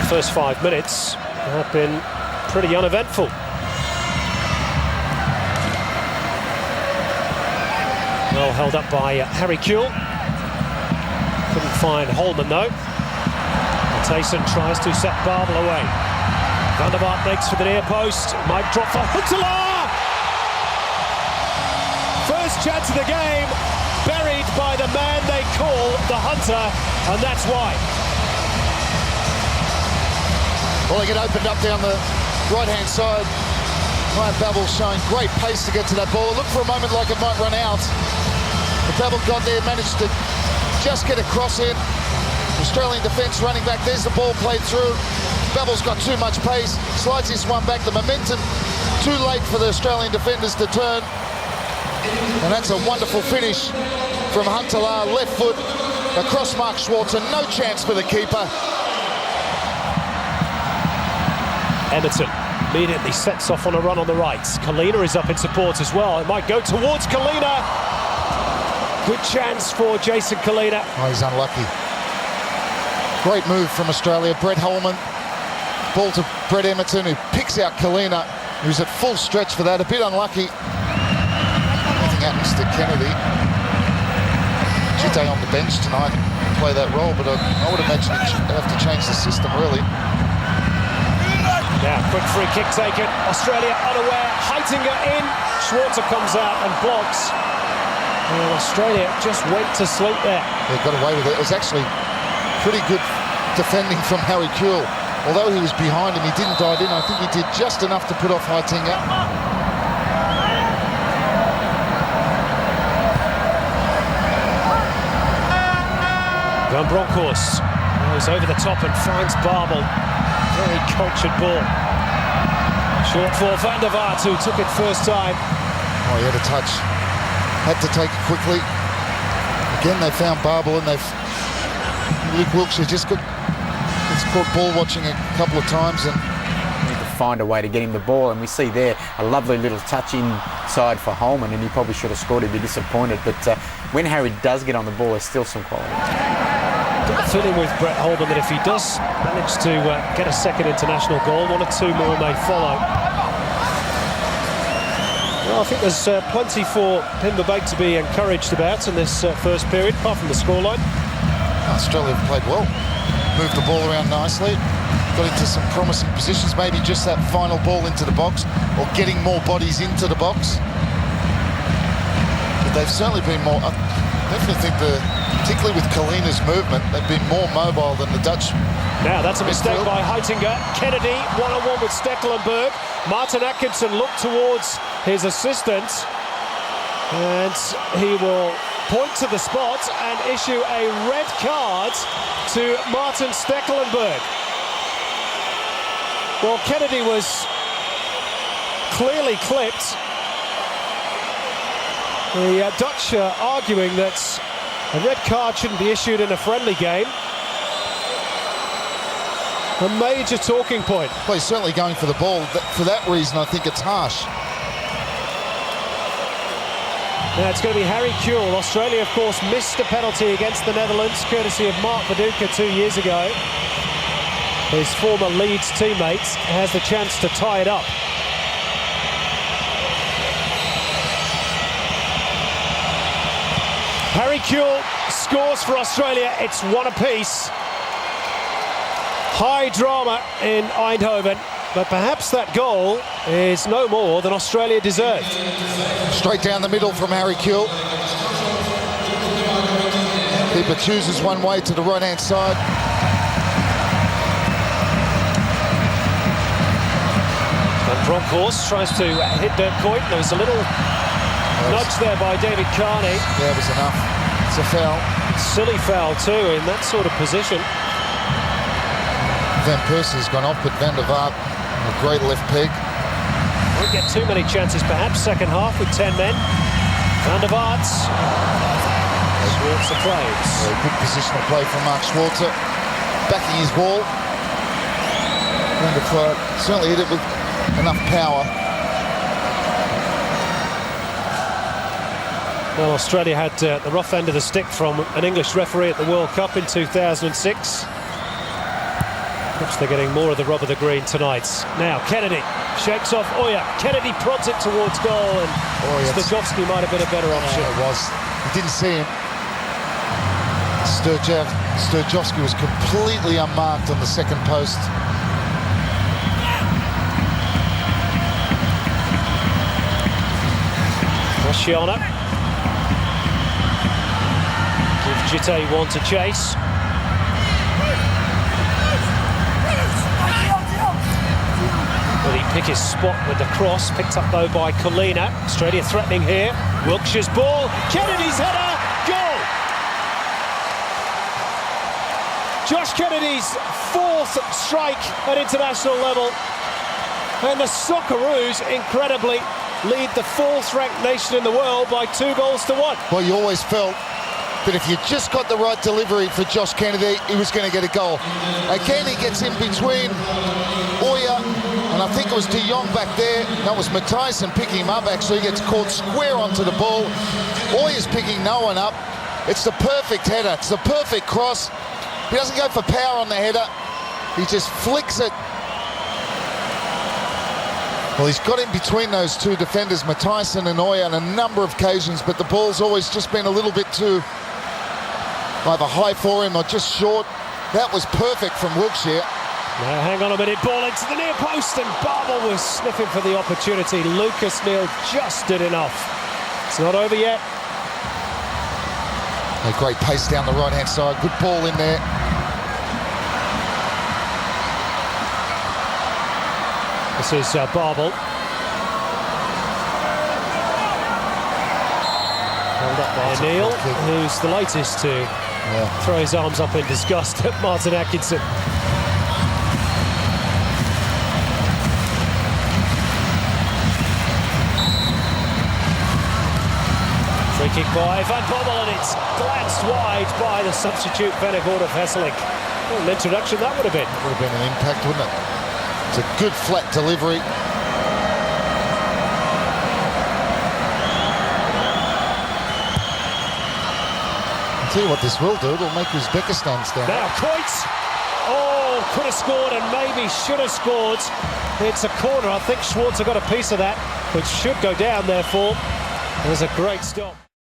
The first 5 minutes have been pretty uneventful. Well held up by Harry Kewell. Couldn't find Holman though. Tyson tries to set Barbel away. Van der Vaart makes for the near post. Might drop for Huntelaar! First chance of the game, buried by the man they call the Hunter, and that's why. Well, they get opened up down the right-hand side. Ryan Babel showing great pace to get to that ball. It looked for a moment like it might run out. But Babel got there, managed to just get across it. Australian defence running back. There's the ball played through. Babel's got too much pace. Slides this one back. The momentum too late for the Australian defenders to turn. And that's a wonderful finish from Huntelaar. Left foot across Mark Schwarzer. No chance for the keeper. Emerton immediately sets off on a run on the right. Kalina is up in support as well. It might go towards Kalina. Good chance for Jason Kalina. Oh, he's unlucky. Great move from Australia. Brett Holman. Ball to Brett Emerton, who picks out Kalina, who's at full stretch for that. A bit unlucky. Nothing happens to Kennedy. Chite on the bench tonight play that role, but I would imagine he'd have to change the system, really. Now, quick free kick taken. Australia unaware. Heitinger in. Schwarzer comes out and blocks. And Australia just went to sleep there. They got away with it. It was actually pretty good defending from Harry Kewell. Although he was behind him, he didn't dive in. I think he did just enough to put off Heitinger. Van Bronckhorst goes over the top and finds Barbel. Very cultured ball. Short for Van der Vaart, who took it first time. Oh, he had a touch. Had to take it quickly. Again, they found Barbel, and Luke Wilkshire just got caught ball watching a couple of times, and need to find a way to get him the ball. And we see there a lovely little touch inside for Holman, and he probably should have scored. He'd be disappointed, but when Harry does get on the ball, there's still some quality. Got the feeling with Brett Holman that if he does manage to get a second international goal, 1 or 2 more may follow. Well, I think there's plenty for Pimba Bake to be encouraged about in this first period, apart from the scoreline. Australia have played well. Moved the ball around nicely. Got into some promising positions. Maybe just that final ball into the box, or getting more bodies into the box. But they've certainly been more... I definitely think particularly with Kalina's movement, they've been more mobile than the Dutch. Now, that's a mistake by Heitinger. Kennedy, one-on-one with Stekelenburg. Martin Atkinson looked towards his assistant, and he will point to the spot and issue a red card to Martin Stekelenburg. Well, Kennedy was clearly clipped. The Dutch are arguing that a red card shouldn't be issued in a friendly game. A major talking point. Well, he's certainly going for the ball. For that reason, I think it's harsh. Now it's going to be Harry Kewell. Australia, of course, missed a penalty against the Netherlands, courtesy of Mark Viduka 2 years ago. His former Leeds teammate has the chance to tie it up. Harry Kewell scores for Australia. It's 1 apiece. High drama in Eindhoven, but perhaps that goal is no more than Australia deserved. Straight down the middle from Harry Kewell. Keeper chooses one way to the right-hand side. Van Bronckhorst tries to hit Dirk Kuyt. There was a little nudge there by David Carney. Yeah, it was enough. It's a foul. Silly foul too in that sort of position. Van Persie's gone off, but Van der Vaart, a great left peg. Won't get too many chances perhaps second half with 10 men. Van der Vaart. Schwarzer plays. Good positional play from Mark Schwarzer. Backing his wall. Van der Vaart certainly hit it with enough power. Well, Australia had the rough end of the stick from an English referee at the World Cup in 2006. Perhaps they're getting more of the rub of the green tonight. Now Kennedy shakes off Oya. Kennedy prods it towards goal, and Stojovski might have been a better option. It was. He didn't see him. Stojovski was completely unmarked on the second post. Rosciana. Give Jite one to chase. Will he pick his spot with the cross? Picked up though by Colina. Australia threatening here. Wilkshire's ball. Kennedy's header. Goal! Josh Kennedy's fourth strike at international level. And the Socceroos, incredibly, lead the fourth-ranked nation in the world by 2-1. Well, you always felt that if you just got the right delivery for Josh Kennedy, he was going to get a goal. Again, he gets in between Oya, and I think it was De Jong back there. That was Matthijssen picking him up, actually. He gets caught square onto the ball. Oya's picking no one up. It's the perfect header. It's the perfect cross. He doesn't go for power on the header. He just flicks it. Well, he's got in between those two defenders, Matthijssen and Oya, on a number of occasions, but the ball's always just been a little bit too either high for him or just short. That was perfect from Wilkshire. Now, hang on a minute, ball into the near post, and Barber was sniffing for the opportunity. Lucas Neal just did enough. It's not over yet. A great pace down the right-hand side. Good ball in there. This is Barbel. Held up by Neil, who's the latest to throw his arms up in disgust at Martin Atkinson. Free kick by Van Bommel, and it's glanced wide by the substitute Vennegoord of Hesselink. What an introduction that would have been. Would have been an impact, wouldn't it? It's a good flat delivery. I'll tell you what this will do. It'll make Uzbekistan stand. Now Coates. Oh, could have scored and maybe should have scored. It's a corner. I think Schwarzer got a piece of that, which should go down, therefore. There's a great stop.